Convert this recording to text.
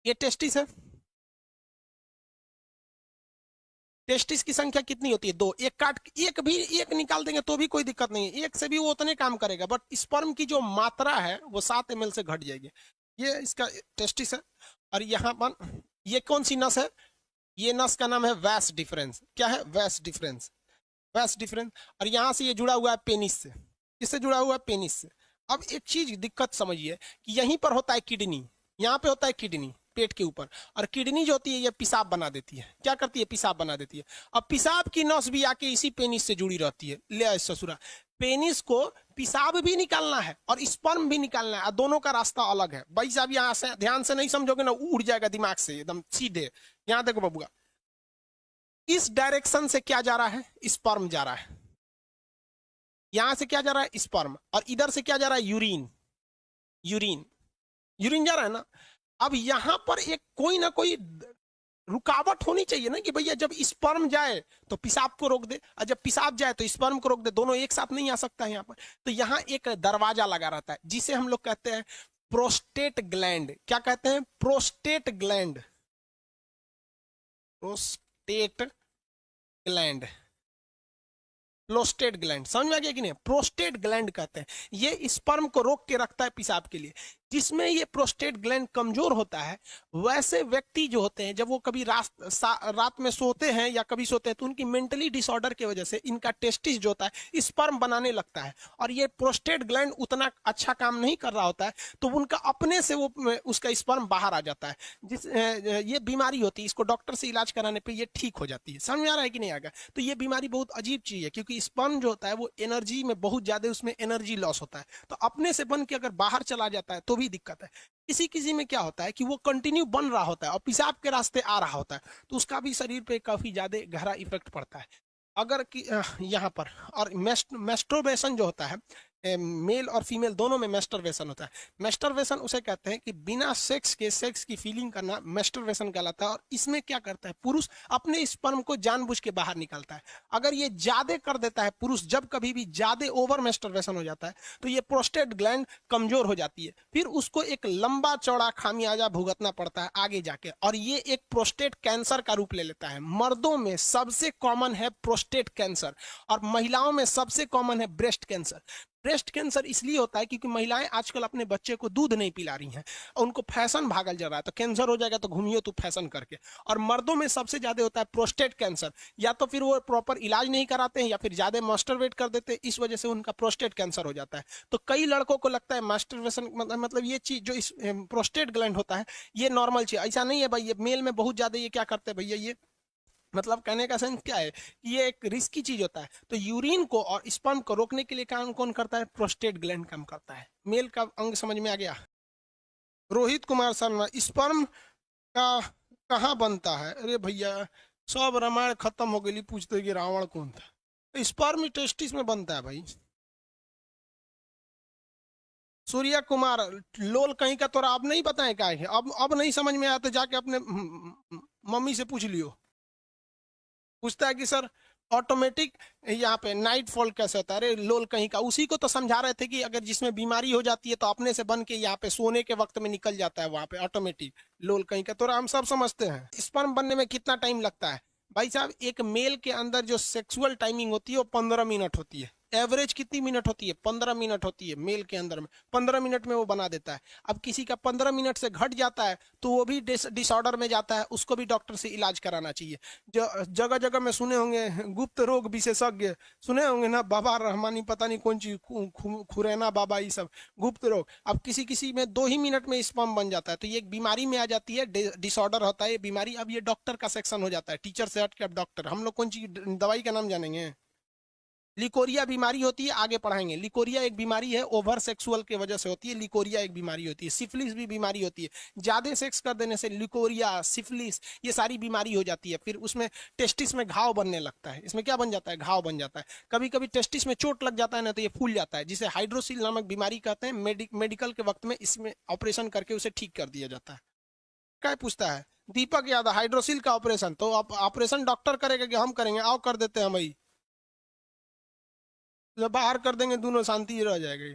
ये टेस्टिस है। टेस्टिस की संख्या कितनी होती है? दो। एक काट, एक निकाल देंगे तो भी कोई दिक्कत नहीं है, एक से भी वो उतने काम करेगा, बट स्पर्म की जो मात्रा है वो 7 ml से घट जाएगी। ये इसका टेस्टिस है। और यहाँ पर ये कौन सी नस है? ये नस का नाम है वैस डिफरेंस। क्या है? वैस डिफरेंस। वैस डिफरेंस। और यहाँ से ये जुड़ा हुआ है पेनिस से। किससे जुड़ा हुआ है? पेनिस से। अब एक चीज दिक्कत समझिए कि यहीं पर होता है किडनी, यहाँ पे होता है किडनी पेट के ऊपर, और किडनी जो होती है ये पेशाब बना देती है। क्या करती है? पेशाब बना देती है। अब पेशाब की नस भी आके इसी पेनिस से जुड़ी रहती है। ले ससुरा, पेनिस को पेशाब भी निकालना है और स्पर्म भी निकालना है, दोनों का रास्ता अलग है। भाई साहब यहाँ से ध्यान से नहीं समझोगे ना, उड़ जाएगा दिमाग से एकदम सीधे। यहाँ देखो बबुआ, इस डायरेक्शन से क्या जा रहा है? स्पर्म जा रहा है। यहां से क्या जा रहा है? स्पर्म। और इधर से क्या जा रहा है? यूरिन। यूरिन, यूरिन जा रहा है ना। अब यहां पर एक कोई ना कोई रुकावट होनी चाहिए ना, कि भैया जब स्पर्म जाए तो पेशाब को रोक दे, और जब पेशाब जाए तो स्पर्म को रोक दे। दोनों एक साथ नहीं आ सकता है यहाँ पर। तो यहाँ एक दरवाजा लगा रहता है जिसे हम लोग कहते हैं प्रोस्टेट ग्लैंड। क्या कहते हैं? Prostate gland. Prostate gland. Prostate gland समझ में आ गया कि नहीं? प्रोस्टेट ग्लैंड कहते हैं, ये स्पर्म को रोक के रखता है पेशाब के लिए। जिसमें ये प्रोस्टेट ग्लैंड कमजोर होता है, वैसे व्यक्ति जो होते हैं जब वो कभी रात में सोते हैं या कभी सोते हैं, तो उनकी मेंटली डिसऑर्डर की वजह से इनका टेस्टिस जो होता है स्पर्म बनाने लगता है, और ये प्रोस्टेट ग्लैंड उतना अच्छा काम नहीं कर रहा होता है, तो उनका अपने से वो उसका स्पर्म बाहर आ जाता है। ये बीमारी होती है, इसको डॉक्टर से इलाज कराने पर ये ठीक हो जाती है। समझ में आ रहा है कि नहीं? आएगा तो ये बीमारी बहुत अजीब चीज है, क्योंकि स्पर्म जो होता है वो एनर्जी में बहुत ज्यादा, उसमें एनर्जी लॉस होता है, तो अपने से बन के अगर बाहर चला जाता है तो भी दिक्कत है। किसी किसी में क्या होता है कि वो कंटिन्यू बन रहा होता है और पेशाब के रास्ते आ रहा होता है, तो उसका भी शरीर पे काफी ज्यादा गहरा इफेक्ट पड़ता है। अगर कि यहाँ पर, और मेस्ट्रोबेशन जो होता है, मेल और फीमेल दोनों में मेस्टरवेशन होता है। मेस्टरवेशन उसे कहते हैं कि बिना सेक्स की फीलिंग करना मेस्टरवेशन कहलाता है। और इसमें क्या करता है? पुरुष अपने स्पर्म को जानबूझ के बाहर निकालता है। अगर ये ज्यादा कर देता है पुरुष, जब कभी भी ज्यादा ओवर मेस्टरवेशन हो जाता है, तो ये प्रोस्टेट ग्लैंड कमजोर हो जाती है, फिर उसको एक लंबा चौड़ा खामियाजा भुगतना पड़ता है आगे जाके, और ये एक प्रोस्टेट कैंसर का रूप ले लेता है। मर्दों में सबसे कॉमन है प्रोस्टेट कैंसर, और महिलाओं में सबसे कॉमन है ब्रेस्ट कैंसर। ब्रेस्ट कैंसर इसलिए होता है क्योंकि महिलाएं आजकल अपने बच्चे को दूध नहीं पिला रही हैं, उनको फैशन भागल जा रहा है, तो कैंसर हो जाएगा तो घूमियो तू फैशन करके। और मर्दों में सबसे ज्यादा होता है प्रोस्टेट कैंसर, या तो फिर वो प्रॉपर इलाज नहीं कराते हैं, या फिर ज्यादा मास्टरवेट कर देते हैं, इस वजह से उनका प्रोस्टेट कैंसर हो जाता है। तो कई लड़कों को लगता है मास्टरवेशन मतलब ये चीज जो इस प्रोस्टेट ग्लैंड होता है ये नॉर्मल चीज, ऐसा नहीं है भाई। ये मेल में बहुत ज्यादा ये क्या करते हैं भैया, ये मतलब कहने का सेंस क्या है कि ये एक रिस्की चीज होता है। तो यूरिन को और स्पर्म को रोकने के लिए काम कौन करता है? प्रोस्टेट ग्लैंड काम करता है। मेल का अंग समझ में आ गया? रोहित कुमार शर्मा, स्पर्म का कहाँ बनता है? अरे भैया सब रामायण खत्म हो गई, पूछते कि रावण कौन था। स्पर्म टेस्टिस में बनता है भाई। सूर्या कुमार, लोल कहीं का तोरा अब नहीं बताए क्या है? अब नहीं समझ में आया तो जाके अपने मम्मी से पूछ लियो। पूछता है कि सर ऑटोमेटिक यहाँ पे नाइट फॉल कैसे होता है? अरे लोल कहीं का, उसी को तो समझा रहे थे कि अगर जिसमें बीमारी हो जाती है तो अपने से बन के यहाँ पे सोने के वक्त में निकल जाता है वहां पे ऑटोमेटिक। लोल कहीं का तो हम सब समझते हैं। स्पर्म बनने में कितना टाइम लगता है? भाई साहब एक मेल के अंदर जो सेक्सुअल टाइमिंग होती है वो 15 मिनट होती है। एवरेज कितनी मिनट होती है? 15 मिनट होती है मेल के अंदर में। 15 मिनट में वो बना देता है। अब किसी का 15 मिनट से घट जाता है तो वो भी डिसऑर्डर में जाता है, उसको भी डॉक्टर से इलाज कराना चाहिए। जो जगह जगह में सुने होंगे गुप्त रोग विशेषज्ञ, सुने होंगे ना, बाबा रहमानी पता नहीं कौन चीज खुरैना बाबा, ये सब गुप्त रोग। अब किसी किसी में 2 ही मिनट में स्पर्म बन जाता है, तो ये एक बीमारी में आ जाती है, डिसऑर्डर होता है ये बीमारी। अब ये डॉक्टर का सेक्शन हो जाता है, टीचर से हट के अब डॉक्टर। हम लोग कौन सी दवाई का नाम जानेंगे? लिकोरिया बीमारी होती है, आगे पढ़ाएंगे। लिकोरिया एक बीमारी है, ओवर सेक्सुअल की वजह से होती है। लिकोरिया एक बीमारी होती है। सिफिलिस भी बीमारी होती है, ज्यादा सेक्स कर देने से लिकोरिया, सिफिलिस, ये सारी बीमारी हो जाती है। फिर उसमें टेस्टिस में घाव बनने लगता है। इसमें क्या बन जाता है? घाव बन जाता है। कभी कभी टेस्टिस में चोट लग जाता है ना, तो ये फूल जाता है, जिसे हाइड्रोसिल नामक बीमारी कहते हैं। मेडिकल के वक्त में इसमें ऑपरेशन करके उसे ठीक कर दिया जाता है। क्या पूछता है दीपक यादव? हाइड्रोसिल का ऑपरेशन तो ऑपरेशन डॉक्टर करेगा कि हम करेंगे? आओ कर देते हैं हम ही, जब बाहर कर देंगे दोनों शांति रह जाएगी।